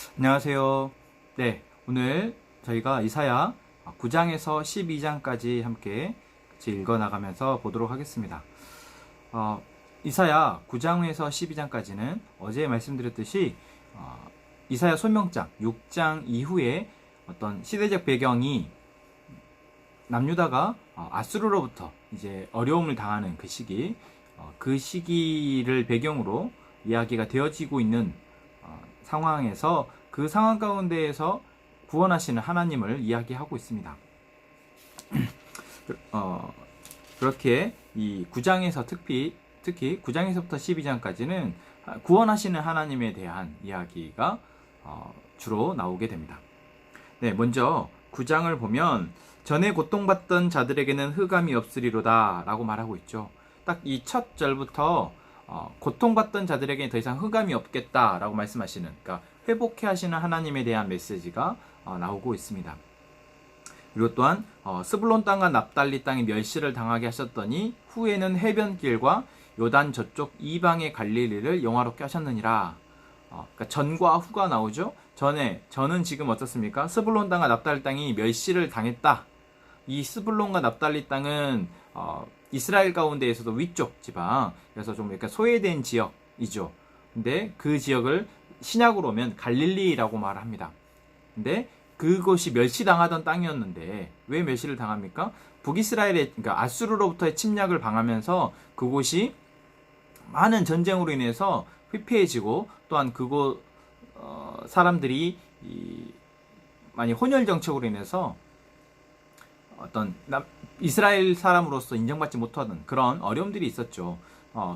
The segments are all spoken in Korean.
안녕하세요. 네, 오늘 저희가 이사야 9장에서 12장까지 함께 같이 읽어나가면서 보도록 하겠습니다. 이사야 9장에서 12장까지는 어제 말씀드렸듯이 이사야 소명장 6장 이후에 어떤 시대적 배경이 남유다가 아수르로부터 이제 어려움을 당하는 그 시기, 그 시기를 배경으로 이야기가 되어지고 있는 상황에서 그 상황 가운데에서 구원하시는 하나님을 이야기하고 있습니다. 그렇게 이 9장에서 특히 9장에서부터 12장까지는 구원하시는 하나님에 대한 이야기가 주로 나오게 됩니다. 네, 먼저 9장을 보면 전에 고통받던 자들에게는 흑암이 없으리로다 라고 말하고 있죠. 딱 이 첫 절부터 고통받던 자들에게 더 이상 흑암이 없겠다 라고 말씀하시는, 그러니까 회복해 하시는 하나님에 대한 메시지가 나오고 있습니다. 그리고 또한 스불론 땅과 납달리 땅이 멸시를 당하게 하셨더니 후에는 해변길과 요단 저쪽 이방의 갈릴리를 영화롭게 하셨느니라. 그러니까 전과 후가 나오죠. 저는 지금 어떻습니까? 스불론 땅과 납달리 땅이 멸시를 당했다. 이 스불론과 납달리 땅은 이스라엘 가운데에서도 위쪽 지방, 그래서 좀 약간 소외된 지역이죠. 근데 그 지역을 신약으로 오면 갈릴리라고 말합니다. 근데 그곳이 멸시당하던 땅이었는데 왜 멸시를 당합니까? 북이스라엘의, 그러니까 아수르로부터의 침략을 당하면서 그곳이 많은 전쟁으로 인해서 회피해지고, 또한 그곳 사람들이 많이 혼혈 정책으로 인해서 어떤 이스라엘 사람으로서 인정받지 못하는 그런 어려움들이 있었죠.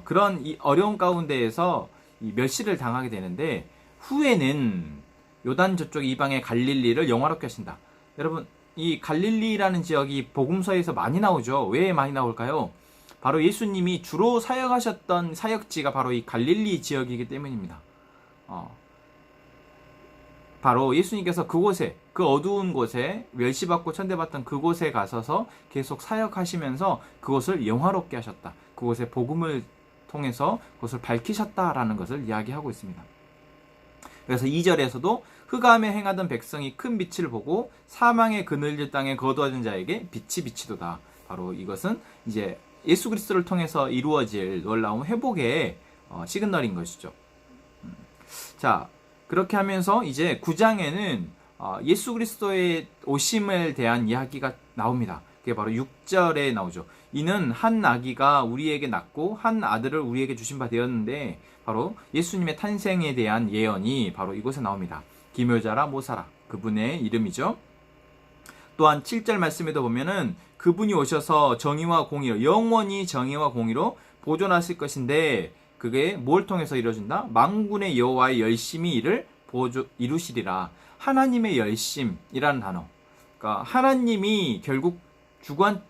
그런 이 어려움 가운데에서 이 멸시를 당하게 되는데, 후에는 요단 저쪽 이방의 갈릴리를 영화롭게 하신다. 여러분, 이 갈릴리라는 지역이 복음서에서 많이 나오죠. 왜 많이 나올까요? 바로 예수님이 주로 사역하셨던 사역지가 바로 이 갈릴리 지역이기 때문입니다. 바로 예수님께서 그곳에, 그 어두운 곳에 멸시받고 천대받던 그곳에 가셔서 계속 사역하시면서 그곳을 영화롭게 하셨다. 그곳에 복음을 통해서 그것을 밝히셨다라는 것을 이야기하고 있습니다. 그래서 2절에서도 흑암에 행하던 백성이 큰 빛을 보고 사망의 그늘질 땅에 거두어진 자에게 빛이 비치도다. 바로 이것은 이제 예수 그리스도를 통해서 이루어질 놀라운 회복의 시그널인 것이죠. 자, 그렇게 하면서 이제 9장에는 예수 그리스도의 오심에 대한 이야기가 나옵니다. 그게 바로 6절에 나오죠. 이는 한 아기가 우리에게 낳고 한 아들을 우리에게 주신 바 되었는데, 바로 예수님의 탄생에 대한 예언이 바로 이곳에 나옵니다. 기묘자라 모사라, 그분의 이름이죠. 또한 7절 말씀에도 보면은 그분이 오셔서 정의와 공의로, 영원히 정의와 공의로 보존하실 것인데, 그게 뭘 통해서 이루어진다? 만군의 여호와의 열심히 이를 이루시리라. 하나님의 열심이라는 단어. 그러니까 하나님이 결국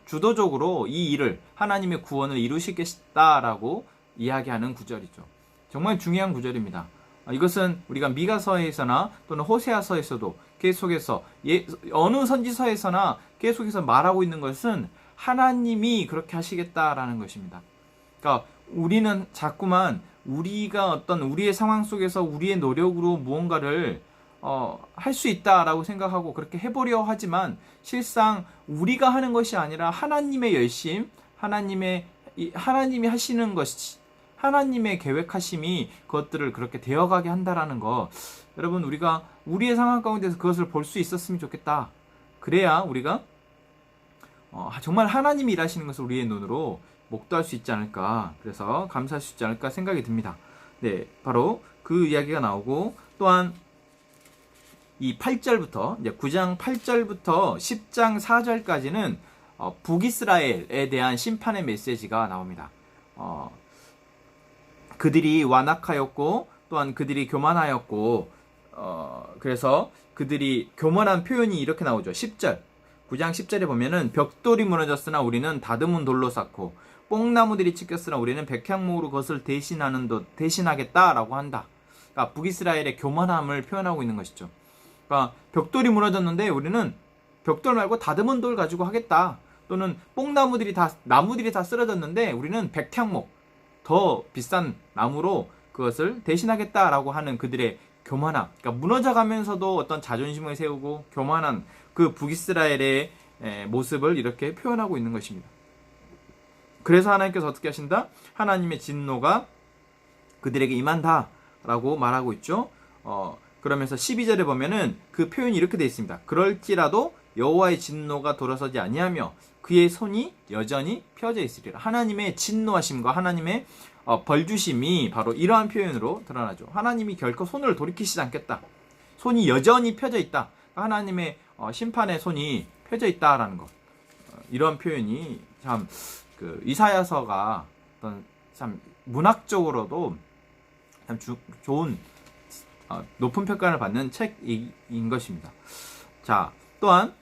주도적으로 이 일을, 하나님의 구원을 이루시겠다라고 이야기하는 구절이죠. 정말 중요한 구절입니다. 이것은 우리가 미가서에서나 또는 호세아서에서도 계속해서 어느 선지서에서나 계속해서 말하고 있는 것은 하나님이 그렇게 하시겠다라는 것입니다. 그러니까 우리는 자꾸만 우리가 어떤 우리의 상황 속에서 우리의 노력으로 무언가를 할 수 있다라고 생각하고 그렇게 해보려 하지만, 실상 우리가 하는 것이 아니라 하나님의 열심, 하나님이 하시는 것이, 하나님의 계획하심이 그것들을 그렇게 되어가게 한다라는 거, 여러분, 우리가 우리의 상황 가운데서 그것을 볼 수 있었으면 좋겠다. 그래야 우리가 정말 하나님이 일하시는 것을 우리의 눈으로 목도할 수 있지 않을까, 그래서 감사할 수 있지 않을까 생각이 듭니다. 네, 바로 그 이야기가 나오고, 또한 이 8절부터, 이제 9장 8절부터 10장 4절까지는 북이스라엘에 대한 심판의 메시지가 나옵니다. 그들이 완악하였고, 또한 그들이 교만하였고, 그래서 그들이 교만한 표현이 이렇게 나오죠. 10절, 9장 10절에 보면은 벽돌이 무너졌으나 우리는 다듬은 돌로 쌓고 뽕나무들이 찢겼으나 우리는 백향목으로 그것을 대신하겠다라고 한다. 그러니까 북이스라엘의 교만함을 표현하고 있는 것이죠. 그러니까 벽돌이 무너졌는데 우리는 벽돌 말고 다듬은 돌 가지고 하겠다. 또는 나무들이 다 쓰러졌는데 우리는 백향목, 더 비싼 나무로 그것을 대신하겠다라고 하는 그들의 교만함, 그러니까 무너져가면서도 어떤 자존심을 세우고 교만한 그 북이스라엘의 모습을 이렇게 표현하고 있는 것입니다. 그래서 하나님께서 어떻게 하신다? 하나님의 진노가 그들에게 임한다 라고 말하고 있죠. 그러면서 12절에 보면은 그 표현이 이렇게 되어 있습니다. 그럴지라도 여호와의 진노가 돌아서지 아니하며 그의 손이 여전히 펴져 있으리라. 하나님의 진노하심과 하나님의 벌주심이 바로 이러한 표현으로 드러나죠. 하나님이 결코 손을 돌이키시지 않겠다. 손이 여전히 펴져 있다. 하나님의 심판의 손이 펴져 있다라는 것. 이러한 표현이 참 그 이사야서가 어떤 참 문학적으로도 참 좋은 높은 평가를 받는 책인 것입니다. 자, 또한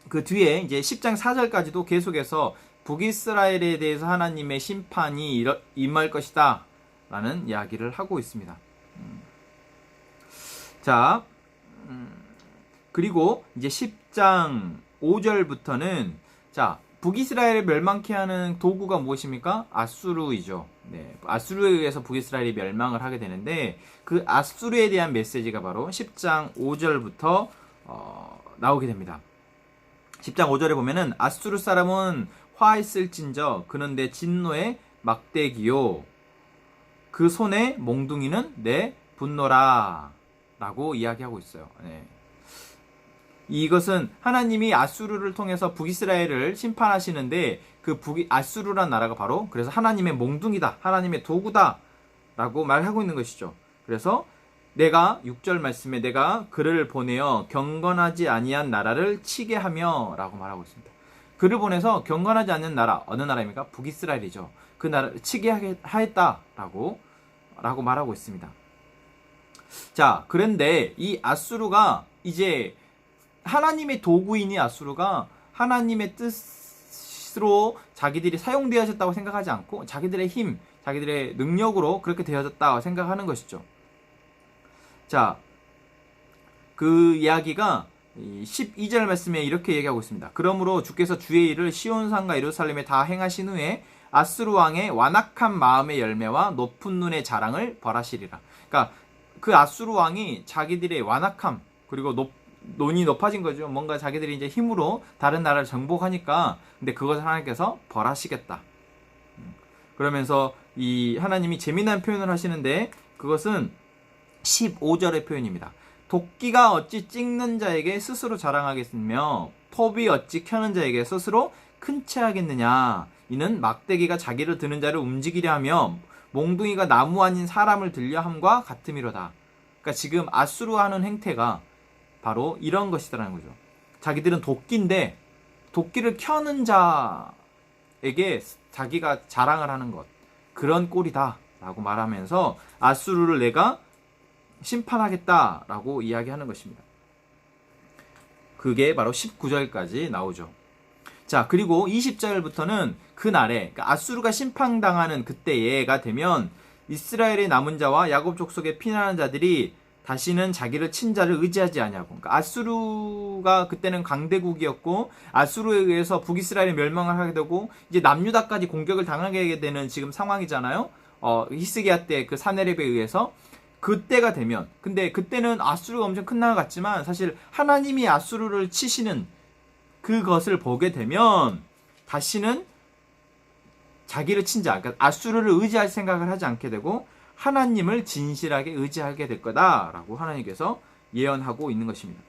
그 뒤에 이제 10장 4절까지도 계속해서 북이스라엘에 대해서 하나님의 심판이 임할 것이다 라는 이야기를 하고 있습니다. 자, 그리고 이제 10장 5절부터는 자, 북이스라엘을 멸망케 하는 도구가 무엇입니까? 아수르이죠. 네, 아수르에 의해서 북이스라엘이 멸망을 하게 되는데 그 아수르에 대한 메시지가 바로 10장 5절부터 나오게 됩니다. 10장 5절에 보면은 아수르 사람은 화 있을진저 그는 내 진노의 막대기요 그 손의 몽둥이는 내 분노라 라고 이야기하고 있어요. 네. 이것은 하나님이 아수르를 통해서 북이스라엘을 심판하시는데 그 아수르란 나라가 바로 그래서 하나님의 몽둥이다, 하나님의 도구다 라고 말하고 있는 것이죠. 그래서 내가 6절 말씀에 내가 그를 보내어 경건하지 아니한 나라를 치게 하며 라고 말하고 있습니다. 그를 보내서 경건하지 않는 나라, 어느 나라입니까? 북이스라엘이죠. 그 나라를 치게 하였다 라고 말하고 있습니다. 자, 그런데 이 아수르가 이제 하나님의 도구이니 아수르가 하나님의 뜻으로 자기들이 사용되어졌다고 생각하지 않고 자기들의 힘, 자기들의 능력으로 그렇게 되어졌다고 생각하는 것이죠. 자, 그 이야기가 12절 말씀에 이렇게 얘기하고 있습니다. 그러므로 주께서 주의 일을 시온산과 예루살렘에 다 행하신 후에 아수르 왕의 완악한 마음의 열매와 높은 눈의 자랑을 벌하시리라. 그러니까 그 아수르 왕이 자기들의 완악함 그리고 논이 높아진 거죠. 뭔가 자기들이 이제 힘으로 다른 나라를 정복하니까 근데 그것을 하나님께서 벌하시겠다. 그러면서 이 하나님이 재미난 표현을 하시는데 그것은 15절의 표현입니다. 도끼가 어찌 찍는 자에게 스스로 자랑하겠으며 톱이 어찌 켜는 자에게 스스로 큰 채하겠느냐. 이는 막대기가 자기를 드는 자를 움직이려 하며 몽둥이가 나무 아닌 사람을 들려 함과 같음이로다. 그러니까 지금 아수르 하는 행태가 바로 이런 것이다라는 거죠. 자기들은 도끼인데 도끼를 켜는 자에게 자기가 자랑을 하는 것 그런 꼴이다 라고 말하면서 아수르를 내가 심판하겠다 라고 이야기하는 것입니다. 그게 바로 19절까지 나오죠. 자, 그리고 20절부터는 그날에 그러니까 아수르가 심판당하는 그때가 되면 이스라엘의 남은 자와 야곱 족속에 피난하는 자들이 다시는 자기를 친 자를 의지하지 아니하고 그러니까 아수르가 그때는 강대국이었고 아수르에 의해서 북이스라엘이 멸망을 하게 되고 이제 남유다까지 공격을 당하게 되는 지금 상황이잖아요. 히스기야 때 그 사네립에 의해서 그때가 되면 근데 그때는 아수르가 엄청 큰 나라 같지만 사실 하나님이 아수르를 치시는 그것을 보게 되면 다시는 자기를 친 자, 그러니까 아수르를 의지할 생각을 하지 않게 되고 하나님을 진실하게 의지하게 될 거다라고 하나님께서 예언하고 있는 것입니다.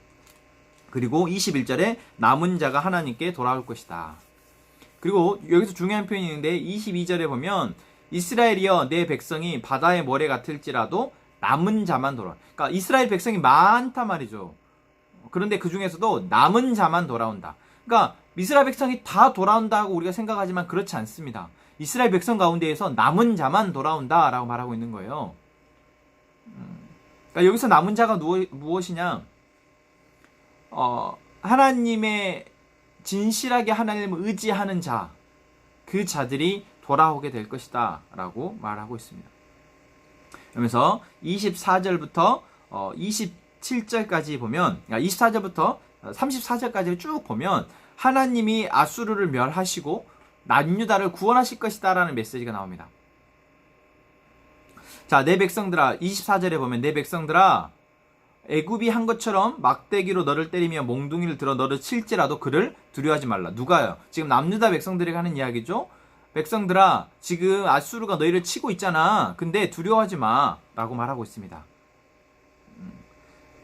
그리고 21절에 남은 자가 하나님께 돌아올 것이다. 그리고 여기서 중요한 표현이 있는데 22절에 보면 이스라엘이여 내 백성이 바다의 모래 같을지라도 남은 자만 돌아와. 그러니까 이스라엘 백성이 많단 말이죠. 그런데 그 중에서도 남은 자만 돌아온다. 그러니까 이스라엘 백성이 다 돌아온다고 우리가 생각하지만 그렇지 않습니다. 이스라엘 백성 가운데에서 남은 자만 돌아온다라고 말하고 있는 거예요. 그러니까 여기서 남은 자가 무엇이냐? 하나님의 진실하게 하나님을 의지하는 자, 그 자들이 돌아오게 될 것이다 라고 말하고 있습니다. 그러면서 24절부터 27절까지 보면 24절부터 34절까지 쭉 보면 하나님이 아수르를 멸하시고 남유다를 구원하실 것이다 라는 메시지가 나옵니다. 자, 내 백성들아, 24절에 보면 내 백성들아, 애굽이 한 것처럼 막대기로 너를 때리며 몽둥이를 들어 너를 칠지라도 그를 두려워하지 말라. 누가요? 지금 남유다 백성들에게 하는 이야기죠. 백성들아, 지금 아수르가 너희를 치고 있잖아. 근데 두려워하지 마 라고 말하고 있습니다.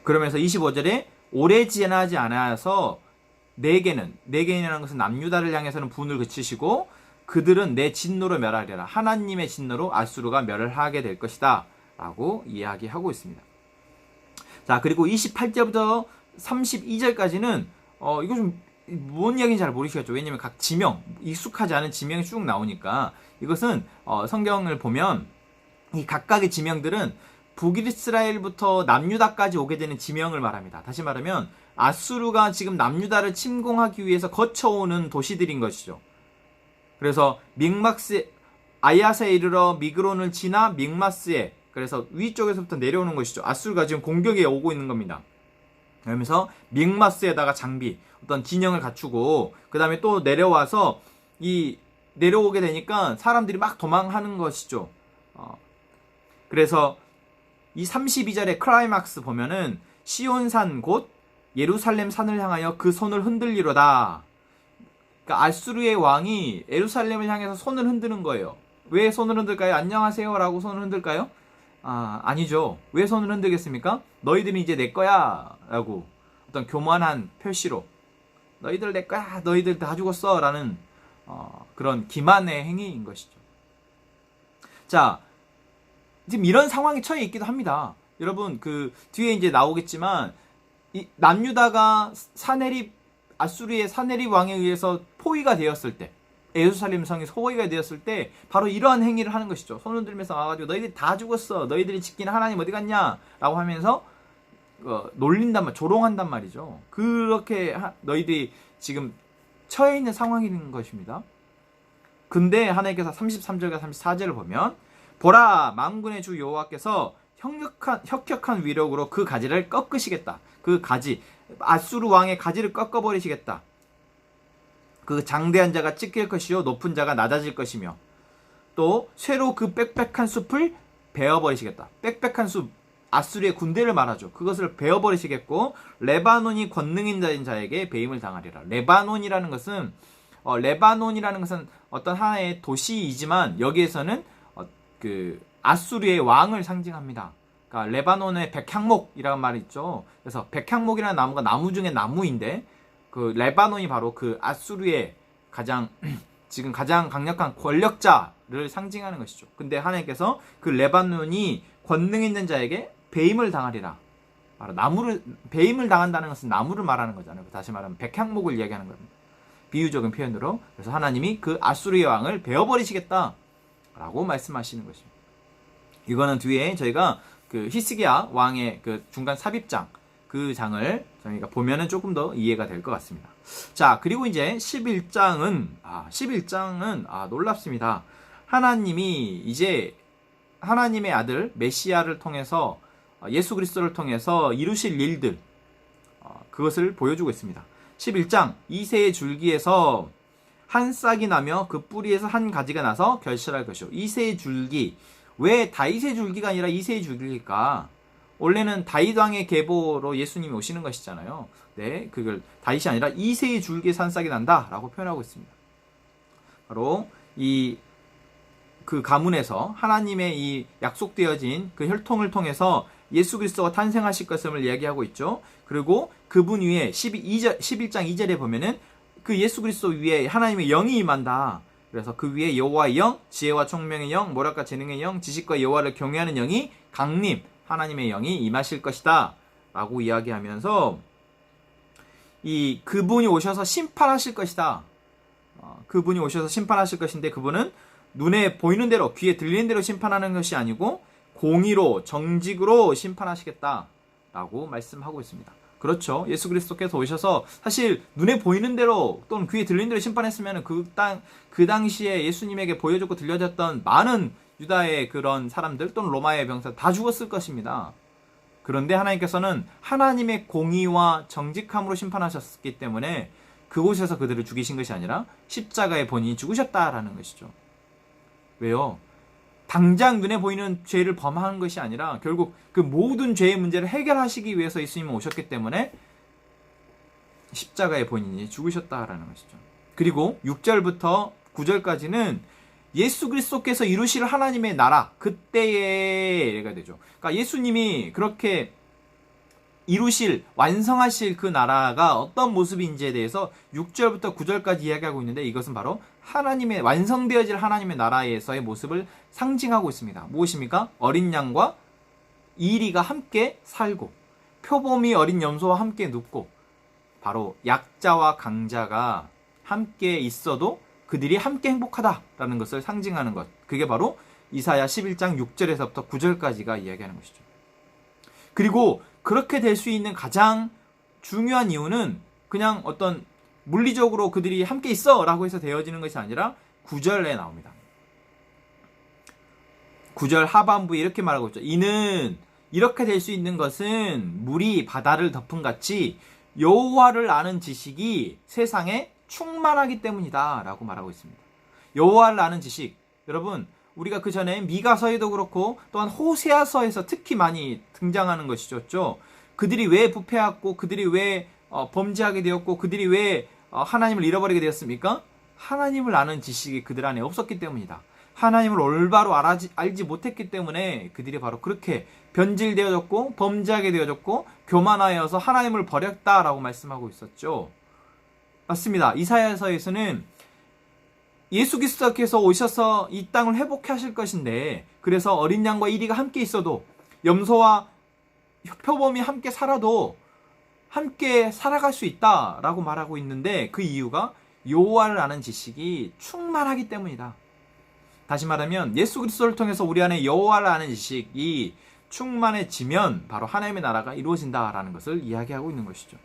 그러면서 25절에 오래 지나지 않아서 네개인이라는 것은 남유다를 향해서는 분을 그치시고 그들은 내 진노로 멸하리라. 하나님의 진노로 아수르가 멸하게 될 것이다 라고 이야기하고 있습니다. 자, 그리고 28절부터 32절까지는 이거 좀 뭔 이야기인지 잘 모르시겠죠. 왜냐면 각 지명, 익숙하지 않은 지명이 쭉 나오니까. 이것은 성경을 보면 이 각각의 지명들은 북이스라엘부터 남유다까지 오게 되는 지명을 말합니다. 다시 말하면 아수르가 지금 남유다를 침공하기 위해서 거쳐오는 도시들인 것이죠. 그래서 믹마스, 아야사에 이르러 미그론을 지나 믹마스에, 그래서 위쪽에서부터 내려오는 것이죠. 아수르가 지금 공격에 오고 있는 겁니다. 그러면서 믹마스에다가 장비, 어떤 진영을 갖추고 그 다음에 또 내려와서 내려오게 되니까 사람들이 막 도망하는 것이죠. 그래서 이 32절의 클라이막스 보면은 시온산 곧 예루살렘 산을 향하여 그 손을 흔들리로다. 그러니까 아수르의 왕이 예루살렘을 향해서 손을 흔드는 거예요. 왜 손을 흔들까요? 안녕하세요 라고 손을 흔들까요? 아니죠. 왜 손을 흔들겠습니까? 너희들은 이제 내 거야 라고 어떤 교만한 표시로 너희들 내 거야, 너희들 다 죽었어 라는 그런 기만의 행위인 것이죠. 자, 지금 이런 상황에 처해 있기도 합니다. 여러분, 그 뒤에 이제 나오겠지만 이 남유다가 아수르의 사네립 왕에 의해서 포위가 되었을 때, 예루살렘 성이 포위가 되었을 때 바로 이러한 행위를 하는 것이죠. 손을 들면서 와가지고 너희들이 다 죽었어, 너희들이 지키는 하나님 어디 갔냐 라고 하면서 놀린단 말, 조롱한단 말이죠. 그렇게 너희들이 지금 처해 있는 상황인 것입니다. 근데 하나님께서 33절과 34절을 보면 보라, 만군의 주 여호와께서 혁혁한 위력으로 그 가지를 꺾으시겠다. 그 가지, 아수르 왕의 가지를 꺾어버리시겠다. 그 장대한 자가 찢길 것이요 높은 자가 낮아질 것이며 또 쇠로 그 빽빽한 숲을 베어버리시겠다. 빽빽한 숲, 아수르의 군대를 말하죠. 그것을 베어버리시겠고 레바논이 권능 있는 자에게 배임을 당하리라. 레바논이라는 것은 어떤 하나의 도시이지만 여기에서는 그 아수르의 왕을 상징합니다. 그러니까 레바논의 백향목이라는 말이 있죠. 그래서 백향목이라는 나무가 나무 중에 나무인데 그 레바논이 바로 그 아수르의 지금 가장 강력한 권력자를 상징하는 것이죠. 근데 하나님께서 그 레바논이 권능 있는 자에게 배임을 당하리라. 바로 배임을 당한다는 것은 나무를 말하는 거잖아요. 다시 말하면 백향목을 이야기하는 겁니다. 비유적인 표현으로. 그래서 하나님이 그 아수르의 왕을 베어버리시겠다 라고 말씀하시는 것입니다. 이거는 뒤에 저희가 그 히스기야 왕의 그 중간 삽입장, 그 장을 저희가 보면은 조금 더 이해가 될 것 같습니다. 자, 그리고 이제 11장은 놀랍습니다. 하나님이 이제 하나님의 아들 메시아를 통해서 예수 그리스도를 통해서 이루실 일들, 그것을 보여주고 있습니다. 11장 이새의 줄기에서 한 싹이 나며 그 뿌리에서 한 가지가 나서 결실할 것이요. 이새의 줄기, 왜 다윗의 줄기가 아니라 이새의 줄기일까? 원래는 다윗 왕의 계보로 예수님이 오시는 것이잖아요. 네, 그걸 다윗이 아니라 이새의 줄기에서 한 싹이 난다라고 표현하고 있습니다. 바로 그 가문에서 하나님의 이 약속되어진 그 혈통을 통해서 예수 그리스도가 탄생하실 것을 이야기하고 있죠. 그리고 그분 위에 11장 2절에 보면은 그 예수 그리스도 위에 하나님의 영이 임한다. 그래서 그 위에 여호와의 영, 지혜와 총명의 영, 모략과 재능의 영, 지식과 여호와를 경외하는 영이 강림, 하나님의 영이 임하실 것이다 라고 이야기하면서 그분이 오셔서 심판하실 것이다. 그분이 오셔서 심판하실 것인데 그분은 눈에 보이는 대로, 귀에 들리는 대로 심판하는 것이 아니고 공의로, 정직으로 심판하시겠다 라고 말씀하고 있습니다. 그렇죠. 예수 그리스도께서 오셔서 사실 눈에 보이는 대로 또는 귀에 들리는 대로 심판했으면 그 당시에 예수님에게 보여줬고 들려졌던 많은 유다의 그런 사람들 또는 로마의 병사 다 죽었을 것입니다. 그런데 하나님께서는 하나님의 공의와 정직함으로 심판하셨기 때문에 그곳에서 그들을 죽이신 것이 아니라 십자가에 본인이 죽으셨다라는 것이죠. 왜요? 당장 눈에 보이는 죄를 범하는 것이 아니라 결국 그 모든 죄의 문제를 해결하시기 위해서 예수님은 오셨기 때문에 십자가에 본인이 죽으셨다라는 것이죠. 그리고 6절부터 9절까지는 예수 그리스도께서 이루실 하나님의 나라, 그때에가 되죠. 그러니까 예수님이 그렇게 이루실, 완성하실 그 나라가 어떤 모습인지에 대해서 6절부터 9절까지 이야기하고 있는데, 이것은 바로 하나님의, 완성되어질 하나님의 나라에서의 모습을 상징하고 있습니다. 무엇입니까? 어린 양과 이리가 함께 살고, 표범이 어린 염소와 함께 눕고, 바로 약자와 강자가 함께 있어도 그들이 함께 행복하다라는 것을 상징하는 것. 그게 바로 이사야 11장 6절에서부터 9절까지가 이야기하는 것이죠. 그리고 그렇게 될 수 있는 가장 중요한 이유는 그냥 어떤 물리적으로 그들이 함께 있어 라고 해서 되어지는 것이 아니라 9절에 나옵니다. 9절 하반부에 이렇게 말하고 있죠. 이는 이렇게 될 수 있는 것은 물이 바다를 덮은 같이 여호와를 아는 지식이 세상에 충만하기 때문이다 라고 말하고 있습니다. 여호와를 아는 지식, 여러분 우리가 그 전에 미가서에도 그렇고 또한 호세아서에서 특히 많이 등장하는 것이죠. 그들이 왜 부패했고, 그들이 왜 범죄하게 되었고, 그들이 왜 하나님을 잃어버리게 되었습니까? 하나님을 아는 지식이 그들 안에 없었기 때문이다. 하나님을 올바로 알지 못했기 때문에 그들이 바로 그렇게 변질되어졌고 범죄하게 되어졌고 교만하여서 하나님을 버렸다라고 말씀하고 있었죠. 맞습니다. 이사야서에서는 예수 그리스도께서 오셔서 이 땅을 회복해 하실 것인데, 그래서 어린 양과 이리가 함께 있어도, 염소와 표범이 함께 살아도 함께 살아갈 수 있다라고 말하고 있는데, 그 이유가 여호와를 아는 지식이 충만하기 때문이다. 다시 말하면 예수 그리스도를 통해서 우리 안에 여호와를 아는 지식이 충만해지면 바로 하나님의 나라가 이루어진다라는 것을 이야기하고 있는 것이죠.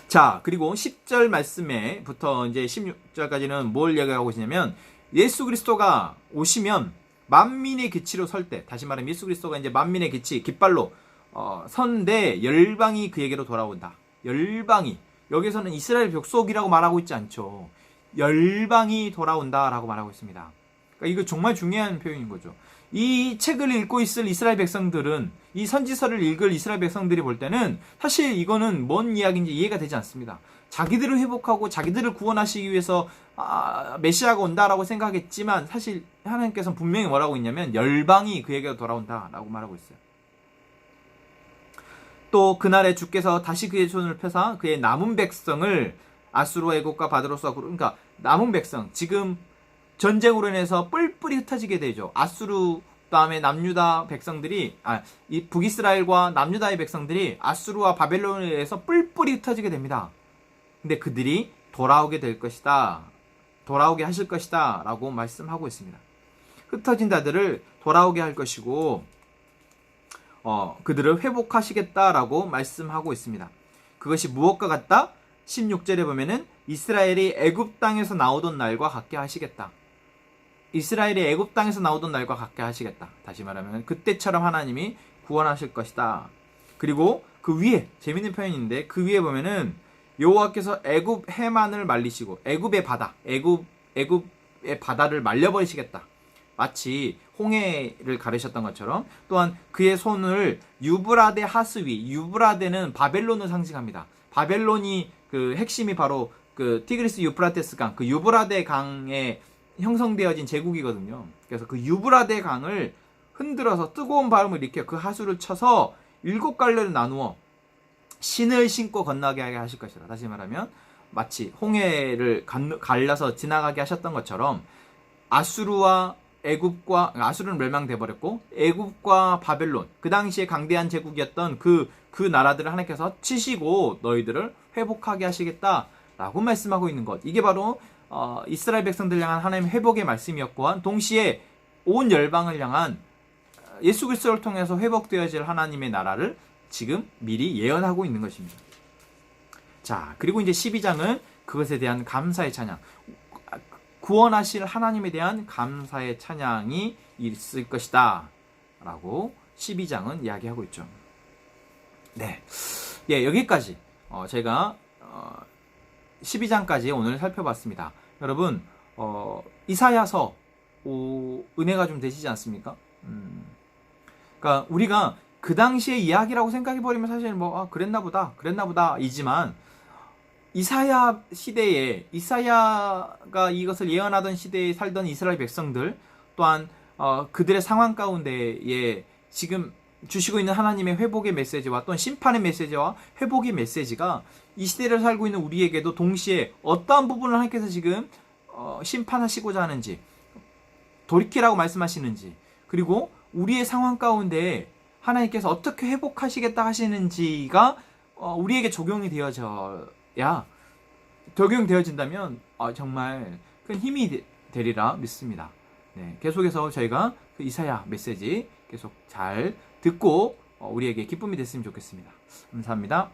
자, 그리고 10절 말씀에부터 이제 16절까지는 뭘 이야기하고 있냐면, 예수 그리스도가 오시면 만민의 기치로 설 때, 다시 말하면 예수 그리스도가 이제 만민의 기치, 깃발로 선데 열방이 그에게로 돌아온다. 열방이, 여기서는 이스라엘 족속이라고 말하고 있지 않죠. 열방이 돌아온다라고 말하고 있습니다. 그러니까 이거 정말 중요한 표현인 거죠. 이 책을 읽고 있을 이스라엘 백성들은, 이 선지서를 읽을 이스라엘 백성들이 볼 때는 사실 이거는 뭔 이야기인지 이해가 되지 않습니다. 자기들을 회복하고 자기들을 구원하시기 위해서 메시아가 온다라고 생각했지만, 사실 하나님께서는 분명히 뭐라고 있냐면 열방이 그에게로 돌아온다라고 말하고 있어요. 또 그날에 주께서 다시 그의 손을 펴사 그의 남은 백성을 아수르와 애국과 바드로스와, 그러니까 남은 백성, 지금 전쟁으로 인해서 뿔뿔이 흩어지게 되죠. 아수르 다음에 남유다 백성들이, 이 북이스라엘과 남유다의 백성들이 아수르와 바벨론에 의해서 뿔뿔이 흩어지게 됩니다. 근데 그들이 돌아오게 될 것이다, 돌아오게 하실 것이다 라고 말씀하고 있습니다. 흩어진 자들을 돌아오게 할 것이고 그들을 회복하시겠다라고 말씀하고 있습니다. 그것이 무엇과 같다? 16절에 보면은 이스라엘이 애굽 땅에서 나오던 날과 같게 하시겠다. 이스라엘이 애굽 땅에서 나오던 날과 같게 하시겠다. 다시 말하면 그때처럼 하나님이 구원하실 것이다. 그리고 그 위에 재밌는 표현인데, 그 위에 보면은 여호와께서 애굽 해만을 말리시고 애굽의 바다, 애굽의 바다를 말려버리시겠다. 마치 홍해를 가르셨던 것처럼, 또한 그의 손을 유브라데 하스 위, 유브라데는 바벨론을 상징합니다. 바벨론이 그 핵심이 바로 그 티그리스 유프라테스 강, 그 유브라데 강에 형성되어진 제국이거든요. 그래서 그 유브라데 강을 흔들어서 뜨거운 바람을 일으켜 그 하수를 쳐서 7갈래로 나누어 신을 신고 건너게 하실 것이다. 다시 말하면 마치 홍해를 갈라서 지나가게 하셨던 것처럼 아수르와 아수르는 멸망돼 버렸고 애굽과 바벨론, 그 당시에 강대한 제국이었던 그 나라들을 하나님께서 치시고 너희들을 회복하게 하시겠다라고 말씀하고 있는 것. 이게 바로 이스라엘 백성들 향한 하나님의 회복의 말씀이었고, 동시에 온 열방을 향한 예수 그리스도를 통해서 회복되어질 하나님의 나라를 지금 미리 예언하고 있는 것입니다. 자, 그리고 이제 12장은 그것에 대한 감사의 찬양, 구원하실 하나님에 대한 감사의 찬양이 있을 것이다 라고 12장은 이야기하고 있죠. 네, 여기까지 제가 12장까지 오늘 살펴봤습니다. 여러분, 이사야서 은혜가 좀 되시지 않습니까? 그러니까 우리가 그 당시의 이야기라고 생각해버리면 사실 그랬나 보다 이지만 이사야 시대에 이사야가 이것을 예언하던 시대에 살던 이스라엘 백성들 또한 그들의 상황 가운데에 지금 주시고 있는 하나님의 회복의 메시지와 또는 심판의 메시지와 회복의 메시지가 이 시대를 살고 있는 우리에게도 동시에 어떠한 부분을 하나님께서 지금 심판하시고자 하는지 돌이키라고 말씀하시는지 그리고 우리의 상황 가운데 하나님께서 어떻게 회복하시겠다 하시는지가 우리에게 적용되어진다면 정말 큰 힘이 되리라 믿습니다. 네, 계속해서 저희가 그 이사야 메시지 계속 잘 듣고 우리에게 기쁨이 됐으면 좋겠습니다. 감사합니다.